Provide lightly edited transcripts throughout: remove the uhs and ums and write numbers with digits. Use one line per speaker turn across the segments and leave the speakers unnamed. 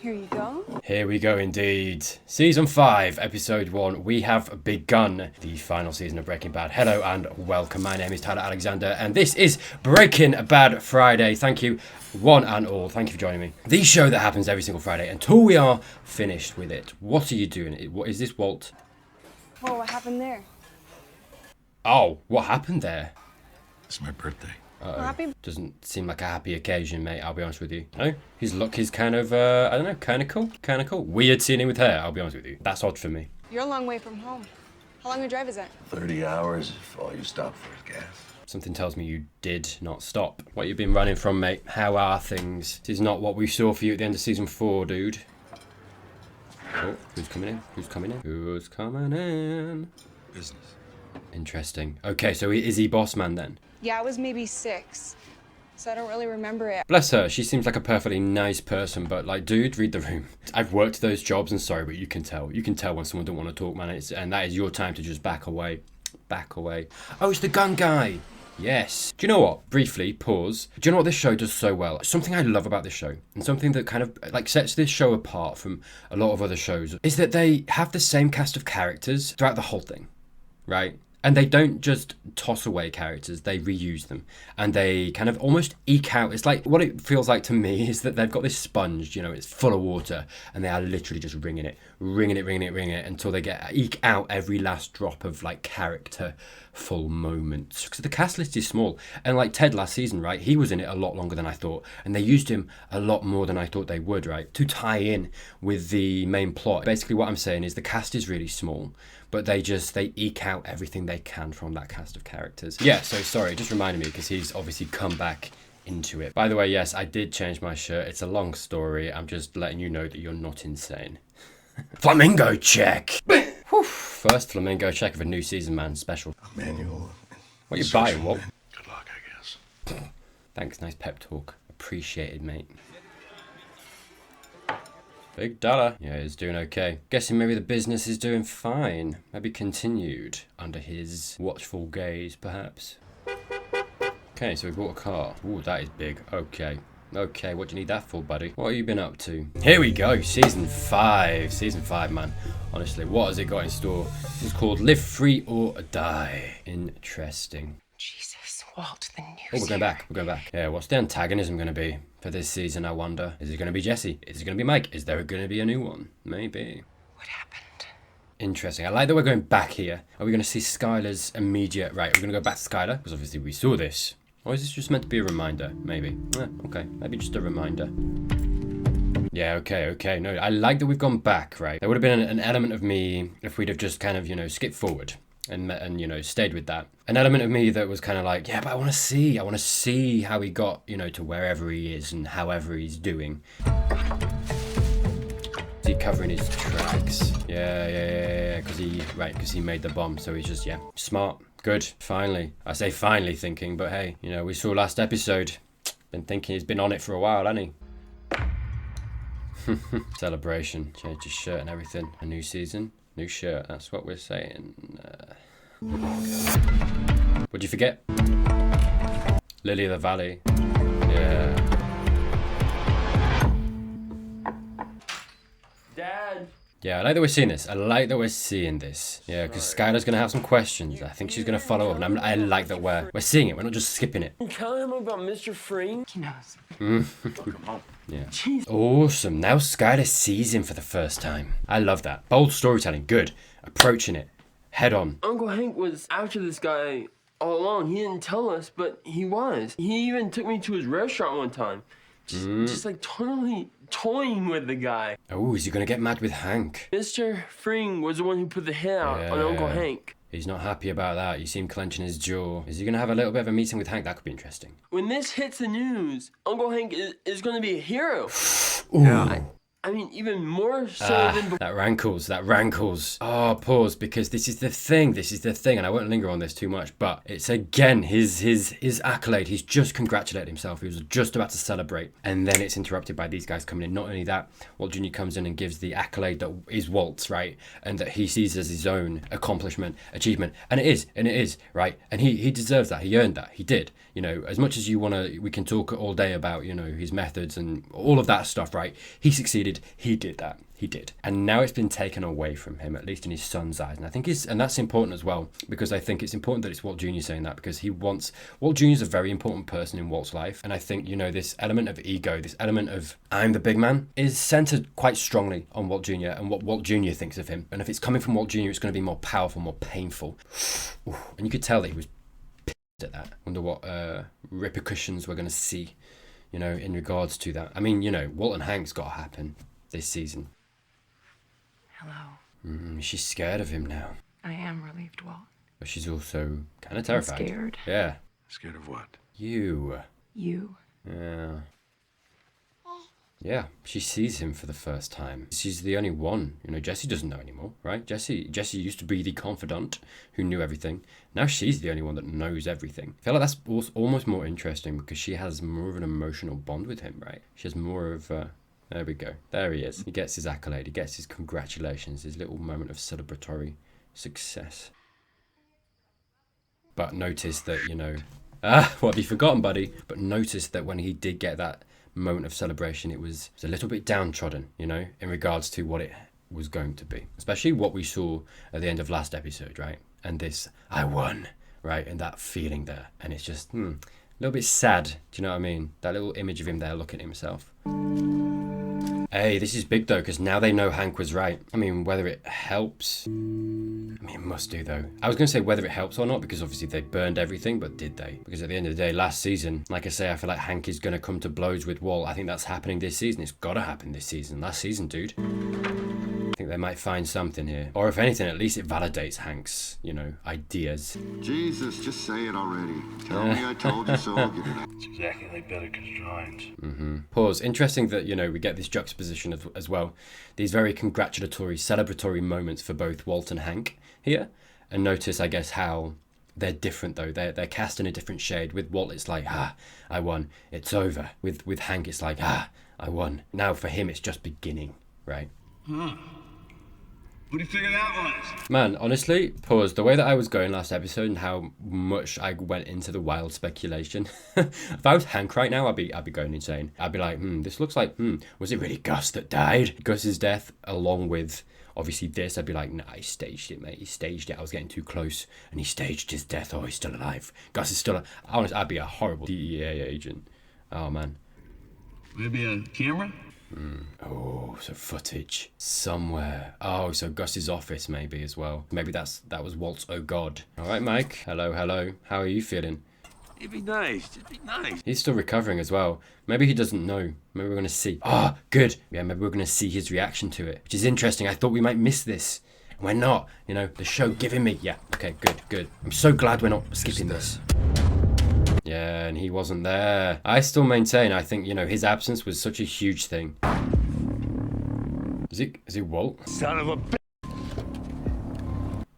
Here you go.
Here we go indeed. Season 5, Episode 1. We have begun the final season of Breaking Bad. Hello and welcome. My name is Tyler Alexander and this is Breaking Bad Friday. Thank you, one and all. Thank you for joining me. The show that happens every single Friday until we are finished with it. What are you doing? What is this, Walt?
Whoa, what happened there?
Oh, what happened there?
It's my birthday.
Happy?
Doesn't seem like a happy occasion, mate, I'll be honest with you. No, his look is kind of, I don't know, kind of cool. Kind of cool. Weird seeing him with hair, I'll be honest with you. That's odd for me.
You're a long way from home. How long a drive is that?
30 hours if all you stop for is gas.
Something tells me you did not stop. What you been running from, mate? How are things? This is not what we saw for you at the end of season 4, dude. Oh, who's coming in? Who's coming in? Who's coming in?
Business.
Interesting. Okay, so is he boss man then?
Yeah, I was maybe 6, so I don't really remember it.
Bless her, she seems like a perfectly nice person, but like, dude, read the room. I've worked those jobs and sorry, but you can tell. You can tell when someone don't want to talk, man, and that is your time to just back away. Back away. Oh, it's the gun guy. Yes. Do you know what? Briefly, pause. Do you know what this show does so well? Something I love about this show, and something that kind of like sets this show apart from a lot of other shows, is that they have the same cast of characters throughout the whole thing, right? And they don't just toss away characters, they reuse them. And they kind of almost eke out, it's like, what it feels like to me is that they've got this sponge, you know, it's full of water, and they are literally just wringing it until they eke out every last drop of like character-full moments. Because the cast list is small. And like Ted last season, right, he was in it a lot longer than I thought. And they used him a lot more than I thought they would, right, to tie in with the main plot. Basically what I'm saying is the cast is really small, but they eke out everything they can from that cast of characters. Yeah, so sorry, it just reminded me because he's obviously come back into it. By the way, yes, I did change my shirt. It's a long story. I'm just letting you know that you're not insane. Flamingo check! Whew, first flamingo check of a new season, man. Special.
Manual.
What you buying, Walt?
Good luck, I guess.
Thanks, nice pep talk. Appreciated, mate. Big dollar. Yeah, it's doing okay. Guessing maybe the business is doing fine. Maybe continued under his watchful gaze, perhaps. Okay, so we bought a car. Ooh, that is big. Okay. Okay, what do you need that for, buddy? What have you been up to? Here we go, season 5. Season 5, man. Honestly, what has it got in store? This is called Live Free or Die. Interesting.
Jesus, Walt, the news.
Oh, we're going back. We're going back. Yeah, what's the antagonism going to be for this season, I wonder? Is it going to be Jesse? Is it going to be Mike? Is there going to be a new one? Maybe.
What happened?
Interesting. I like that we're going back here. Are we going to see Skylar's immediate... Right, we're going to go back to Skylar, because obviously we saw this. Or is this just meant to be a reminder? Maybe. Okay, maybe just a reminder. Yeah, okay. No, I like that we've gone back, right? There would have been an element of me if we'd have just kind of, you know, skipped forward and you know, stayed with that. An element of me that was kind of like, yeah, but I want to see how he got, you know, to wherever he is and however he's doing. Is he covering his tracks? Yeah, because he made the bomb, so he's just, yeah, smart. Good, finally. I say finally thinking, but hey, you know, we saw last episode. Been thinking he's been on it for a while, hasn't he? Celebration. Changed his shirt and everything. A new season, new shirt. That's what we're saying. What'd you forget? Lily of the Valley. Yeah.
Dad.
Yeah, I like that we're seeing this. Yeah, because Skylar's going to have some questions. I think she's going to follow up, and I like that we're seeing it. We're not just skipping it.
Tell him about Mr. Free.
He knows.
Yeah. Awesome. Now Skylar sees him for the first time. I love that. Bold storytelling. Good. Approaching it. Head on.
Uncle Hank was after this guy all along. He didn't tell us, but he was. He even took me to his restaurant one time. Just like totally toying with the guy.
Oh, is he going to get mad with Hank?
Mr. Fring was the one who put the hit out on Uncle Hank.
He's not happy about that. You see him clenching his jaw. Is he going to have a little bit of a meeting with Hank? That could be interesting.
When this hits the news, Uncle Hank is going to be a hero.
Ooh.
I mean, even more so than before.
That rankles. Oh, pause, because this is the thing, and I won't linger on this too much, but it's again his accolade. He's just congratulated himself. He was just about to celebrate, and then it's interrupted by these guys coming in. Not only that, Walt Jr. comes in and gives the accolade that is Walt's, right? And that he sees as his own accomplishment, achievement. And it is, right? And he deserves that. He earned that. He did. You know, as much as we can talk all day about, you know, his methods and all of that stuff, right? He succeeded. did that. He did. And now it's been taken away from him, at least in his son's eyes. And I think and that's important as well, because I think it's important that it's Walt Jr. saying that, because Walt Jr. is a very important person in Walt's life. And I think, you know, this element of ego, this element of I'm the big man, is centered quite strongly on Walt Jr. and what Walt Jr. thinks of him. And if it's coming from Walt Jr., it's going to be more powerful, more painful. And you could tell that he was pissed at that. Wonder what repercussions we're going to see, you know, in regards to that. I mean, you know, Walt and Hank's got to happen this season.
Hello.
She's scared of him now.
I am relieved, Walt.
But she's also kind of terrified.
I'm scared.
Yeah.
Scared of what?
You.
You.
Yeah. Yeah, she sees him for the first time. She's the only one. You know, Jesse doesn't know anymore, right? Jesse used to be the confidant who knew everything. Now she's the only one that knows everything. I feel like that's almost more interesting because she has more of an emotional bond with him, right? She has more of there we go. There he is. He gets his accolade. He gets his congratulations, his little moment of celebratory success. But notice that, you know... what have you forgotten, buddy? But notice that when he did get that moment of celebration, it was a little bit downtrodden, you know, in regards to what it was going to be. Especially what we saw at the end of last episode, right? And this, I won, right? And that feeling there. And it's just, a little bit sad. Do you know what I mean? That little image of him there looking at himself. Hey, this is big though, because now they know Hank was right. I mean, whether it helps... I mean, it must do though. I was going to say whether it helps or not, because obviously they burned everything, but did they? Because at the end of the day, last season, like I say, I feel like Hank is going to come to blows with Walt. I think that's happening this season. It's got to happen this season. Last season, dude. I think they might find something here. Or if anything, at least it validates Hank's, you know, ideas.
Jesus, just say it already. Tell me I told you so. I'll get it out.
It's exactly like Bedeker's drawings.
Pause. Interesting that, you know, we get this juxtaposition as well. These very congratulatory, celebratory moments for both Walt and Hank here. And notice, I guess, how they're different though. They're cast in a different shade. With Walt, it's like, I won. It's over. With Hank, it's like, I won. Now for him, it's just beginning, right?
What do you figure that was?
Man, honestly, pause. The way that I was going last episode and how much I went into the wild speculation. If I was Hank right now, I'd be going insane. I'd be like, this looks like, was it really Gus that died? Gus's death, along with obviously this, I'd be like, nah, he staged it, mate. He staged it. I was getting too close, and he staged his death. Oh, he's still alive. Gus is still alive. Honestly, I'd be a horrible DEA agent. Oh man.
Maybe a camera?
Oh, so footage somewhere. Oh, so Gus's office maybe as well. Maybe that was Walt's oh god. All right, Mike. Hello. How are you feeling?
It'd be nice. It'd be nice.
He's still recovering as well. Maybe he doesn't know. Maybe we're going to see. Oh, good. Yeah, maybe we're going to see his reaction to it, which is interesting. I thought we might miss this. We're not. You know, the show giving me. Yeah, okay, good. I'm so glad we're not skipping this. Yeah, and he wasn't there. I still maintain, I think, you know, his absence was such a huge thing. Is it Walt?
Son of a bitch.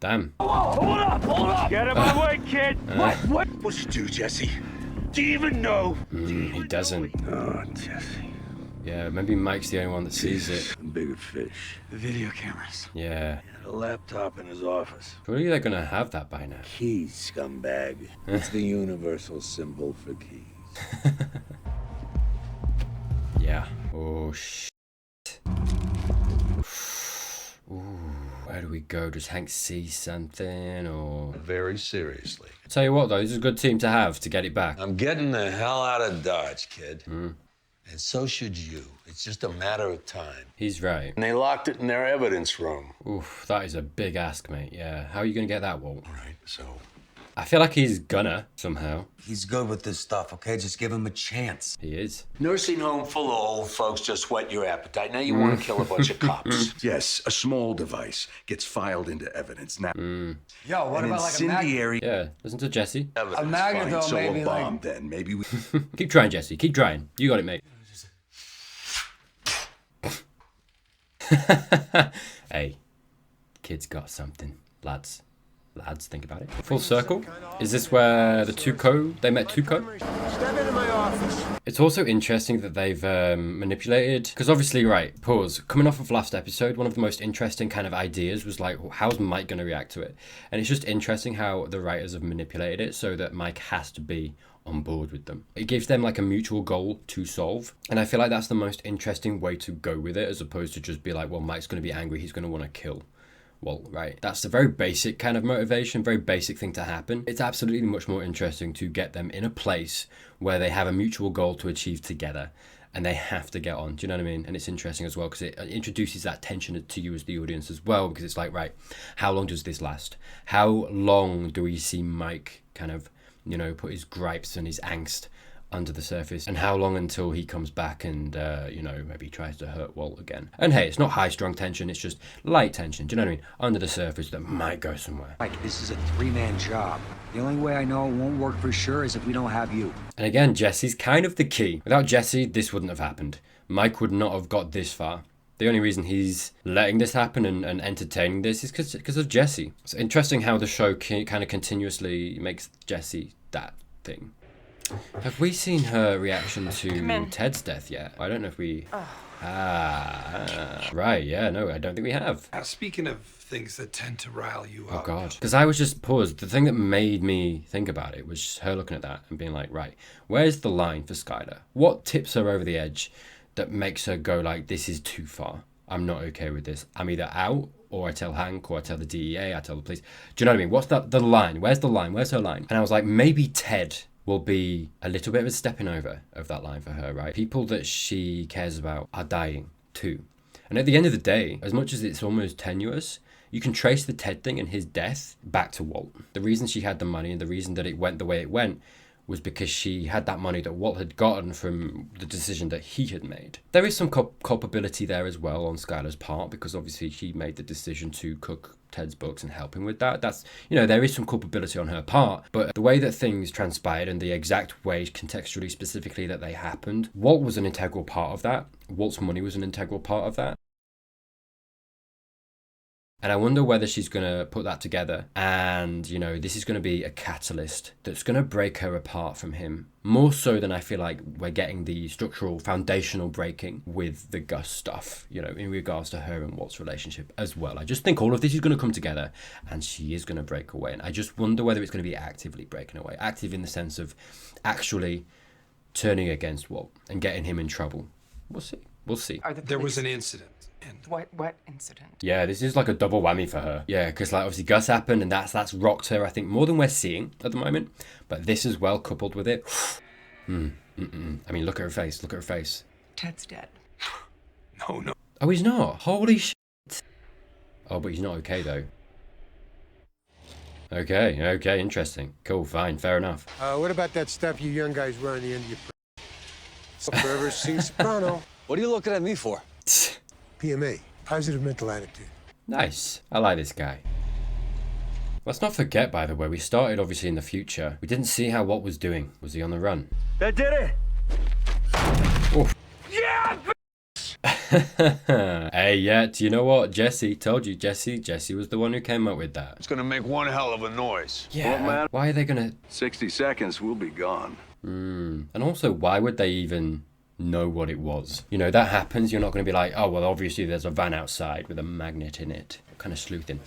Damn.
Hold up! Get out of my way, kid! What? What'd you do, Jesse? Do you even know?
He doesn't.
Oh, Jesse.
Yeah, maybe Mike's the only one that sees it.
Bigger fish. The video cameras.
Yeah.
A laptop in his office.
Surely they're going to have that by now.
Keys, scumbag. It's the universal symbol for keys.
Yeah. Oh, Ooh, where do we go? Does Hank see something or...
Very seriously.
Tell you what though, this is a good team to have to get it back.
I'm getting the hell out of Dodge, kid. And so should you. It's just a matter of time.
He's right.
And they locked it in their evidence room.
Oof, that is a big ask, mate. Yeah. How are you going to get that, Walt?
Right, so...
I feel like he's gonna, somehow.
He's good with this stuff, okay? Just give him a chance.
He is.
Nursing home full of old folks just whet your appetite. Now you want to kill a bunch of cops.
Yes, a small device gets filed into evidence. Now,
Yo, what
an
about like a magnet?
incendiary
Yeah, listen to Jesse.
A magnet,
fine,
though,
so
maybe
a bomb,
like...
then. Maybe we...
Keep trying, Jesse. Keep trying. You got it, mate. Hey, kid's got something. Lads, think about it. Full circle? Is this where they met Tuco?
Step into my office.
It's also interesting that they've manipulated, because obviously, right, pause, coming off of last episode, one of the most interesting kind of ideas was like, how's Mike going to react to it? And it's just interesting how the writers have manipulated it so that Mike has to be on board with them. It gives them like a mutual goal to solve. And I feel like that's the most interesting way to go with it, as opposed to just be like, well, Mike's going to be angry, he's going to want to kill Walt, right? That's a very basic kind of motivation, very basic thing to happen. It's absolutely much more interesting to get them in a place where they have a mutual goal to achieve together and they have to get on. Do you know what I mean? And it's interesting as well because it introduces that tension to you as the audience as well, because it's like, right, how long does this last? How long do we see Mike kind of, you know, put his gripes and his angst under the surface, and how long until he comes back and you know, maybe tries to hurt Walt again? And hey, it's not high strung tension, it's just light tension, do you know what I mean, under the surface that might go somewhere.
Mike, this is a three-man job. The only way I know it won't work for sure is if we don't have you.
And again, Jesse's kind of the key. Without Jesse, this wouldn't have happened. Mike would not have got this far. The only reason he's letting this happen and entertaining this is because of Jesse. It's interesting how the show kind of continuously makes Jesse that thing. Have we seen her reaction to Ted's death yet? I don't know if we... right, yeah, no, I don't think we have.
Speaking of things that tend to rile you
Oh,
up.
God. Because I was just paused. The thing that made me think about it was her looking at that and being like, right, where's the line for Skylar? What tips her over the edge that makes her go like, this is too far? I'm not okay with this. I'm either out, or I tell Hank, or I tell the DEA, I tell the police. Do you know what I mean? What's the line? Where's the line? Where's her line? And I was like, maybe Ted will be a little bit of a stepping over of that line for her, right? People that she cares about are dying too. And at the end of the day, as much as it's almost tenuous, you can trace the Ted thing and his death back to Walt. The reason she had the money and the reason that it went the way it went was because she had that money that Walt had gotten from the decision that he had made. There is some culpability there as well on Skylar's part, because obviously she made the decision to cook Ted's books and help him with that. That's, you know, there is some culpability on her part, but the way that things transpired and the exact way, contextually, specifically that they happened, Walt was an integral part of that. Walt's money was an integral part of that. And I wonder whether she's going to put that together and, you know, this is going to be a catalyst that's going to break her apart from him. More so than I feel like we're getting the structural, foundational breaking with the Gus stuff, you know, in regards to her and Walt's relationship as well. I just think all of this is going to come together and she is going to break away. And I just wonder whether it's going to be actively breaking away. Active in the sense of actually turning against Walt and getting him in trouble. We'll see. We'll see.
There was an incident. And
What incident?
Yeah, this is like a double whammy for her. Yeah, because like obviously Gus happened and that's rocked her, I think, more than we're seeing at the moment. But this as well, coupled with it. I mean, look at her face. Look at her face.
Ted's dead.
no.
Oh, he's not. Holy shit. Oh, but he's not okay though. Okay, interesting. Cool, fine, fair enough.
What about that stuff you young guys wear on the end of your forever sing soprano?
What are you looking at me for?
PMA, positive mental attitude.
Nice. I like this guy. Let's not forget, by the way, we started obviously in the future. We didn't see how Walt was doing. Was he on the run?
That did it.
Oof.
Yeah.
Hey, yeah, do you know what? Jesse, told you, Jesse was the one who came up with that.
It's gonna make one hell of a noise.
Yeah, why are they gonna...
60 seconds, we'll be gone.
And also, why would they even know what it was? You know, that happens, you're not going to be like, oh, well, obviously there's a van outside with a magnet in it. Kind of sleuthing.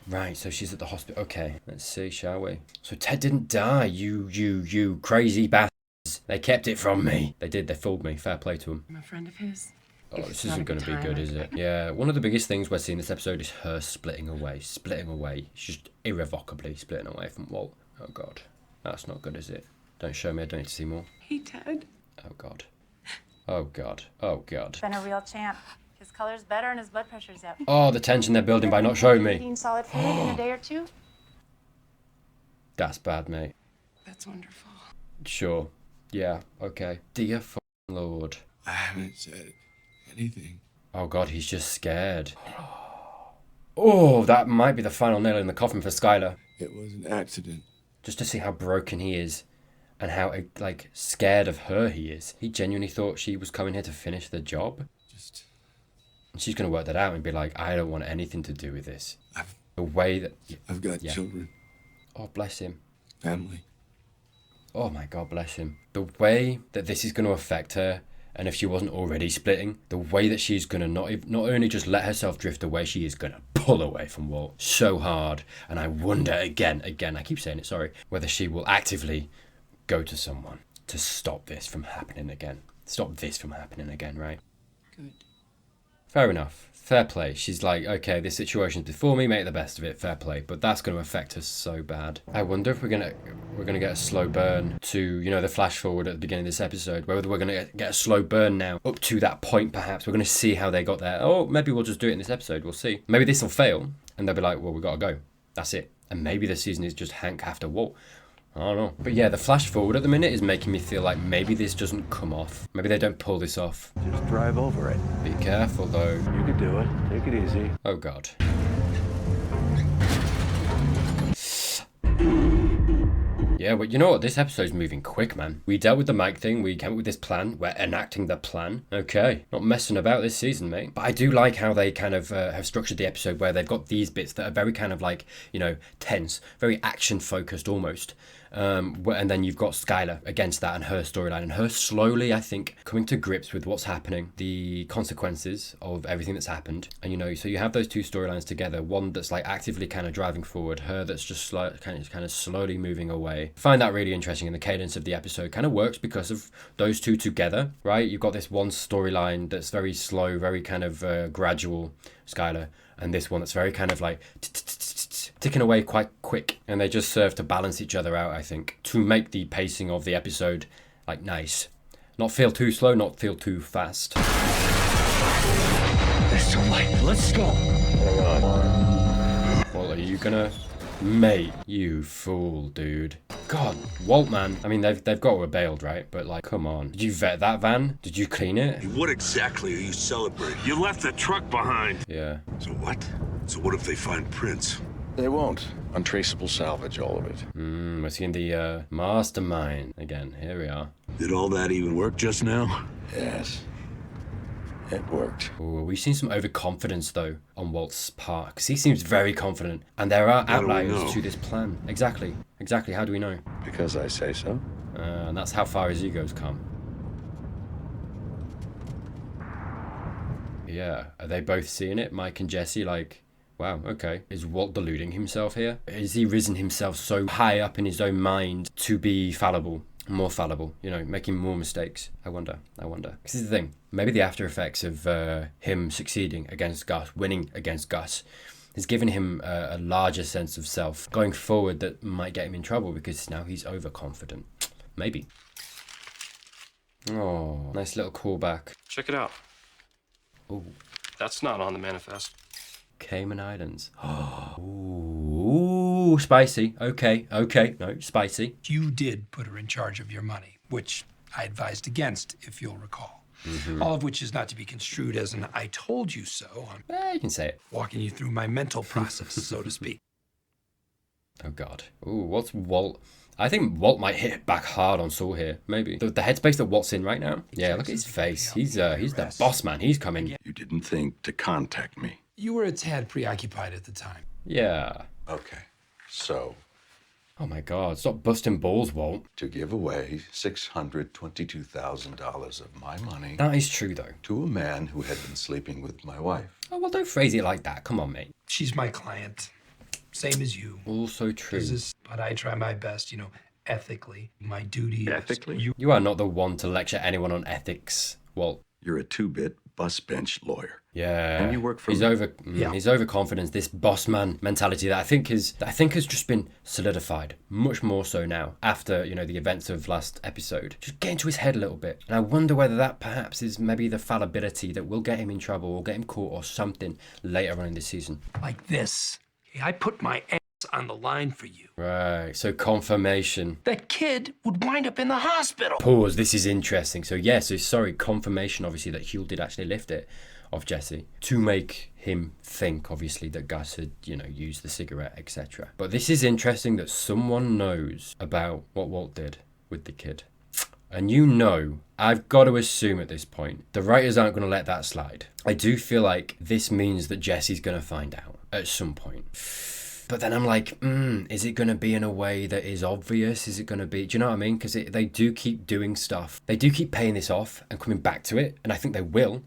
Right, so she's at the hospital. Okay, let's see, shall we? So Ted didn't die, you crazy bastards. They kept it from me. They did, they fooled me. Fair play to them.
I'm a friend of his.
Oh, this isn't going to be good, is it? Yeah, one of the biggest things we're seeing this episode is her splitting away. She's just irrevocably splitting away from Walt. Oh, God. That's not good, is it? Don't show me, I don't need to see more.
Hey, Ted.
Oh, God. Oh, God. Oh, God.
Been a real champ. His color's better and his blood pressure's up.
Oh, the tension they're building by not showing me.
Eating solid food in a day or two.
That's bad, mate.
That's wonderful.
Sure. Yeah, okay. Dear f***ing Lord.
I haven't said anything.
Oh, God, he's just scared. Oh, that might be the final nail in the coffin for Skylar.
It was an accident.
Just to see how broken he is. And how, like, scared of her he is. He genuinely thought she was coming here to finish the job. And she's going to work that out and be like, I don't want anything to do with this. The way that...
I've got children.
Oh, bless him.
Family.
Oh, my God, bless him. The way that this is going to affect her, and if she wasn't already splitting, the way that she's going to not only just let herself drift away, she is going to pull away from Walt so hard. And I wonder, again, I keep saying it, sorry, whether she will actively go to someone to stop this from happening again. Stop this from happening again, right?
Good.
Fair enough. Fair play. She's like, okay, this situation's before me, make the best of it. Fair play. But that's going to affect us so bad. I wonder if we're gonna get a slow burn to, you know, the flash forward at the beginning of this episode. Whether we're gonna get a slow burn now up to that point, perhaps. We're gonna see how they got there. Oh, maybe we'll just do it in this episode. We'll see. Maybe this will fail, and they'll be like, well, we gotta go. That's it. And maybe this season is just Hank after Walt. I don't know. But yeah, the flash forward at the minute is making me feel like maybe this doesn't come off. Maybe they don't pull this off.
Just drive over it.
Be careful though.
You can do it. Take it easy.
Oh God. Yeah, but you know what? This episode's moving quick, man. We dealt with the mic thing. We came up with this plan. We're enacting the plan. Okay. Not messing about this season, mate. But I do like how they kind of have structured the episode where they've got these bits that are very kind of like, you know, tense, very action-focused almost. And then you've got Skylar against that and her storyline and her slowly, I think, coming to grips with what's happening, the consequences of everything that's happened. And, you know, so you have those two storylines together, one that's like actively kind of driving forward, her that's just like kind of slowly moving away. I find that really interesting, and the cadence of the episode kind of works because of those two together, right? You've got this one storyline that's very slow, very kind of gradual, Skylar, and this one that's very kind of like ticking away quite quick, and they just serve to balance each other out, I think, to make the pacing of the episode like nice, not feel too slow, not feel too fast.
There's too light. Let's go.
Well, are you gonna, mate? You fool, dude. God, Walt, man. I mean, they've got to have bailed, right? But like, come on. Did you vet that van? Did you clean it?
What exactly are you celebrating?
You left the truck behind.
Yeah.
So what? So what if they find prints?
They won't. Untraceable salvage, all of it.
We're seeing the mastermind again. Here we are.
Did all that even work just now?
Yes. It worked.
Ooh, we've seen some overconfidence though on Walt's part, because he seems very confident, and there are
How do we
outliers
know?
to this plan. Exactly. How do we know?
Because I say so.
And that's how far his ego's come. Yeah, are they both seeing it, Mike and Jesse? Like, wow, okay. Is Walt deluding himself here? Has he risen himself so high up in his own mind to be fallible? More fallible, you know, making more mistakes. I wonder. This is the thing. Maybe the after effects of him succeeding against Gus, winning against Gus, has given him a larger sense of self going forward that might get him in trouble because now he's overconfident. Maybe. Oh, nice little callback.
Check it out.
Ooh.
That's not on the manifest.
Cayman Islands. Ooh, spicy. Okay, no, spicy.
You did put her in charge of your money, which I advised against, if you'll recall. All of which is not to be construed as an I told you so. I'm
You can say it.
walking you through my mental process, so to speak.
Oh, God. Ooh, what's Walt? I think Walt might hit back hard on Saul here, maybe. The headspace that Walt's in right now? Yeah, look at his face. He's the boss man. He's coming.
You didn't think to contact me.
You were a tad preoccupied at the time.
Yeah.
Okay. So,
Oh, my God. Stop busting balls, Walt.
to give away $622,000 of my money
That is true, though.
to a man who had been sleeping with my wife.
Oh, well, don't phrase it like that. Come on, mate.
She's my client, same as you.
Also true.
But I try my best, ethically. My duty
Ethically?
is...
You are not the one to lecture anyone on ethics, Walt.
You're a two-bit bus bench lawyer.
Yeah.
And you work for
his
me.
his overconfidence, this boss man mentality that I think has just been solidified much more so now after, the events of last episode. Just get into his head a little bit. And I wonder whether that perhaps is maybe the fallibility that will get him in trouble or get him caught or something later on in this season.
Like this. I put my ass on the line for you.
Right. So confirmation.
That kid would wind up in the hospital.
Pause. This is interesting. So confirmation obviously that Huell did actually lift it off Jesse to make him think obviously that Gus had, used the cigarette, etc. But this is interesting that someone knows about what Walt did with the kid. And I've got to assume at this point, the writers aren't going to let that slide. I do feel like this means that Jesse's going to find out at some point. But then I'm like, is it going to be in a way that is obvious? Is it going to be, do you know what I mean? Because they do keep doing stuff. They do keep paying this off and coming back to it. And I think they will.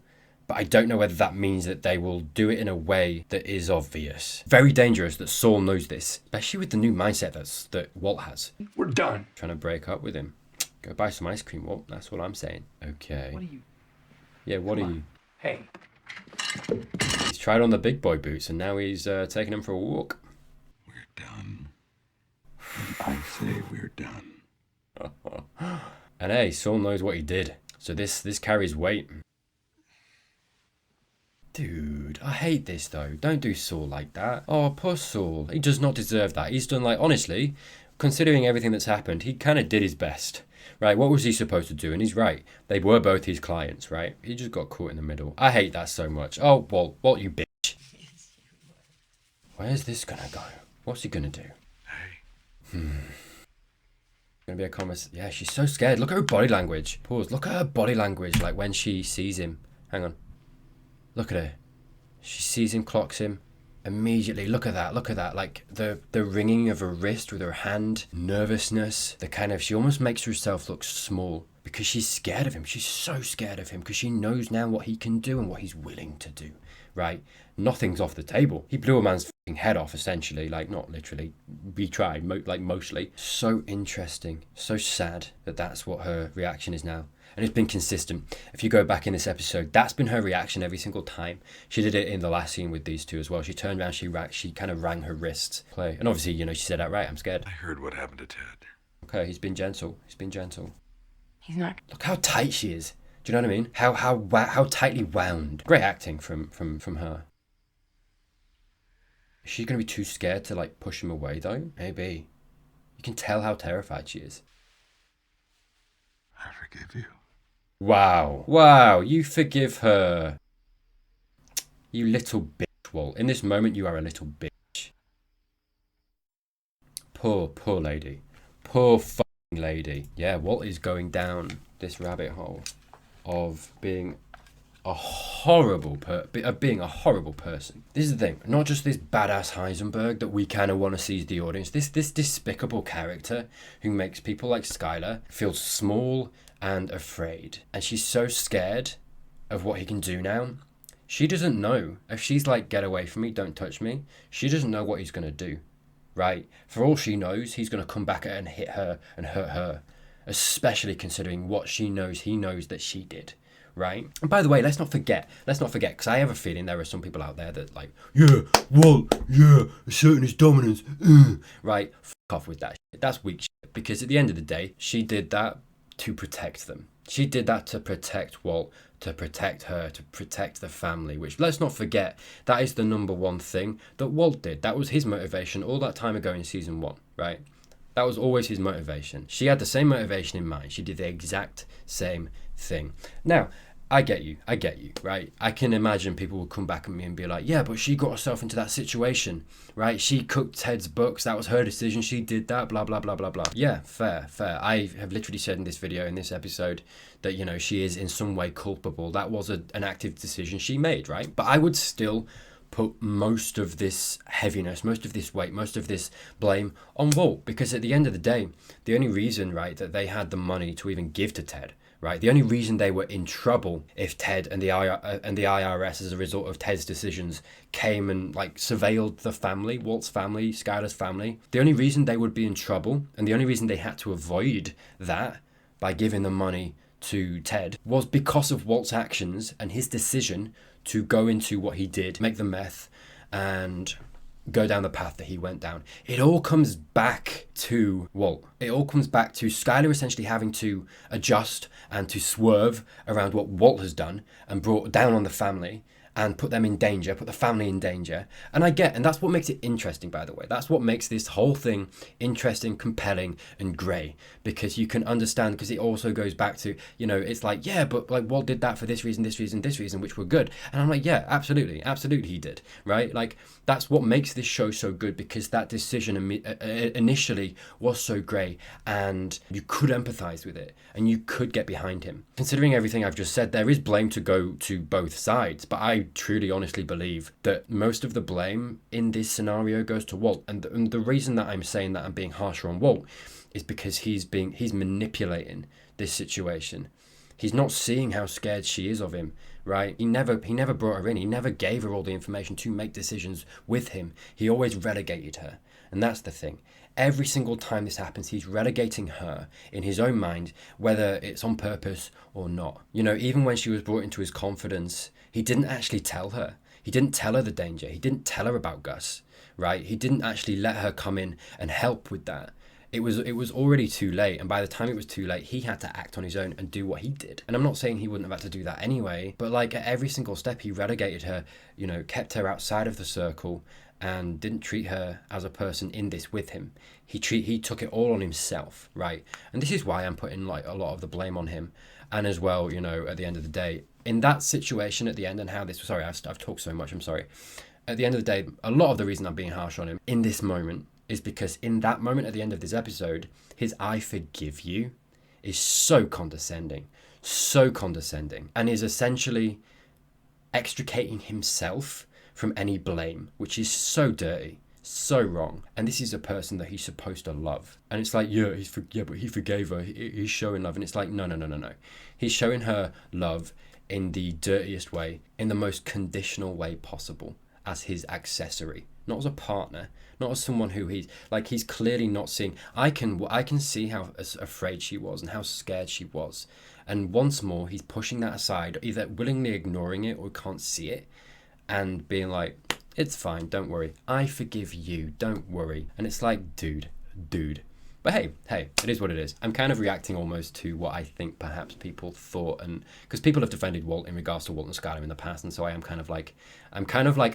But I don't know whether that means that they will do it in a way that is obvious. Very dangerous that Saul knows this, especially with the new mindset that Walt has.
We're done.
Trying to break up with him. Go buy some ice cream, Walt. That's what I'm saying. Okay.
What are you?
Yeah, what
Come
are
on.
you?
Hey.
He's tried on the big boy boots and now he's taking him for a walk.
We're done. I say we're done.
And hey, Saul knows what he did. So this carries weight. Dude, I hate this though. Don't do Saul like that. Oh, poor Saul. He does not deserve that. He's done, like, honestly, considering everything that's happened, he kind of did his best. Right, what was he supposed to do? And he's right. They were both his clients, right? He just got caught in the middle. I hate that so much. Oh, Walt, you bitch. Where's this gonna go? What's he gonna do?
Hey.
Gonna be a conversation. Yeah, she's so scared. Look at her body language. Pause. Look at her body language, like when she sees him. Hang on. Look at her. She sees him, clocks him. Immediately, look at that, like the ringing of her wrist with her hand, nervousness, the kind of, she almost makes herself look small because she's scared of him. She's so scared of him because she knows now what he can do and what he's willing to do, right? Nothing's off the table. He blew a man's fucking head off, essentially, like, not literally, we tried, like, mostly. So interesting, so sad that that's what her reaction is now. And it's been consistent. If you go back in this episode, that's been her reaction every single time. She did it in the last scene with these two as well. She turned around, she kind of rang her wrists. Play. And obviously, you know, she said outright, I'm scared.
I heard what happened to Ted.
Okay, he's been gentle. He's been gentle.
He's not.
Look how tight she is. Do you know what I mean? How tightly wound. Great acting from her. Is she going to be too scared to, like, push him away, though? Maybe. You can tell how terrified she is.
I forgive you.
Wow, you forgive her. You little bitch, Walt. In this moment, you are a little bitch. Poor lady. Poor fucking lady. Yeah, Walt is going down this rabbit hole of being a horrible person. This is the thing. Not just this badass Heisenberg that we kind of want to see as the audience. This despicable character who makes people like Skylar feel small and afraid. And she's so scared of what he can do now. She doesn't know. If she's like, get away from me, don't touch me, she doesn't know what he's going to do, right? For all she knows, he's going to come back at her and hit her and hurt her, especially considering what she knows he knows that she did, right? And by the way, let's not forget, because I have a feeling there are some people out there that like, yeah, Walt, yeah, asserting his dominance, right? Fuck off with that shit. That's weak shit, because at the end of the day, she did that to protect them. She did that to protect Walt, to protect her, to protect the family, which, let's not forget, that is the number one thing that Walt did. That was his motivation all that time ago in season 1, right? That was always his motivation. She had the same motivation in mind. She did the exact same thing. Now, I get you, right? I can imagine people will come back at me and be like, yeah, but she got herself into that situation, right? She cooked Ted's books. That was her decision. She did that, blah, blah, blah, blah, blah. Yeah, fair. I have literally said in this video, in this episode, that, you know, she is in some way culpable. That was an active decision she made, right? But I would still put most of this heaviness, most of this weight, most of this blame on Walt, because at the end of the day, the only reason, right, that they had the money to even give to Ted, right? The only reason they were in trouble if Ted and the IRS, as a result of Ted's decisions, came and like surveilled the family, Walt's family, Skylar's family, the only reason they would be in trouble and the only reason they had to avoid that by giving the money to Ted was because of Walt's actions and his decision to go into what he did, make the meth and go down the path that he went down. It all comes back to Walt. It all comes back to Skylar essentially having to adjust and to swerve around what Walt has done and brought down on the family and put them in danger, put the family in danger. And that's what makes it interesting, by the way. That's what makes this whole thing interesting, compelling, and grey. Because you can understand, because it also goes back to, you know, it's like, yeah, but like Walt did that for this reason, which were good. And I'm like, yeah, absolutely he did, right? Like, that's what makes this show so good, because that decision initially was so grey and you could empathise with it and you could get behind him. Considering everything I've just said, there is blame to go to both sides, but I truly honestly believe that most of the blame in this scenario goes to Walt. And the reason that I'm saying that I'm being harsher on Walt is because he's manipulating this situation. He's not seeing how scared she is of him, right? He never brought her in. He never gave her all the information to make decisions with him. He always relegated her. And that's the thing. Every single time this happens, he's relegating her in his own mind, whether it's on purpose or not. You know, even when she was brought into his confidence, he didn't actually tell her. He didn't tell her the danger. He didn't tell her about Gus, right? He didn't actually let her come in and help with that. It was already too late, and by the time it was too late, he had to act on his own and do what he did. And I'm not saying he wouldn't have had to do that anyway, but like at every single step, he relegated her, you know, kept her outside of the circle, and didn't treat her as a person in this with him. He took it all on himself, right? And this is why I'm putting like a lot of the blame on him. And as well, you know, at the end of the day, in that situation at the end, and how this, sorry, I've talked so much, I'm sorry. At the end of the day, a lot of the reason I'm being harsh on him in this moment is because in that moment at the end of this episode, his "I forgive you" is so condescending, and is essentially extricating himself from any blame, which is so dirty, so wrong. And this is a person that he's supposed to love. And it's like, yeah, but he forgave her. He's showing love. And it's like, no. He's showing her love in the dirtiest way, in the most conditional way possible, as his accessory, not as a partner, not as someone who he's clearly not seeing. I can see how afraid she was and how scared she was. And once more, he's pushing that aside, either willingly ignoring it or can't see it, and being like, it's fine, don't worry. I forgive you, don't worry. And it's like, dude. But hey, it is what it is. I'm kind of reacting almost to what I think perhaps people thought, and because people have defended Walt in regards to Walt and Skylar in the past, and so I'm kind of like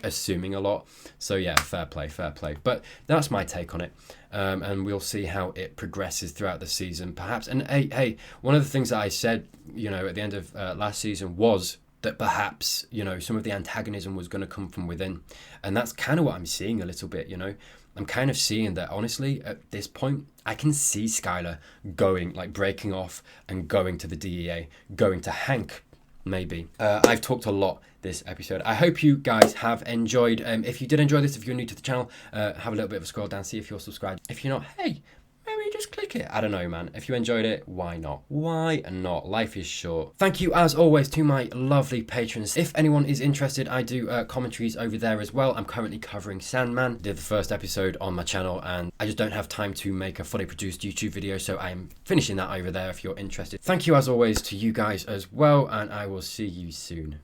assuming a lot. So yeah, fair play. But that's my take on it, and we'll see how it progresses throughout the season, perhaps. And hey, one of the things that I said, you know, at the end of last season was that perhaps, you know, some of the antagonism was going to come from within, and that's kind of what I'm seeing a little bit, you know. I'm kind of seeing that, honestly, at this point, I can see Skylar going, like breaking off and going to the DEA, going to Hank, maybe. I've talked a lot this episode. I hope you guys have enjoyed. If you did enjoy this, if you're new to the channel, have a little bit of a scroll down, see if you're subscribed. If you're not, hey, maybe just click it. I don't know, man. If you enjoyed it, why not? Why not? Life is short. Thank you, as always, to my lovely patrons. If anyone is interested, I do commentaries over there as well. I'm currently covering Sandman. Did the first episode on my channel, and I just don't have time to make a fully produced YouTube video, so I'm finishing that over there if you're interested. Thank you, as always, to you guys as well, and I will see you soon.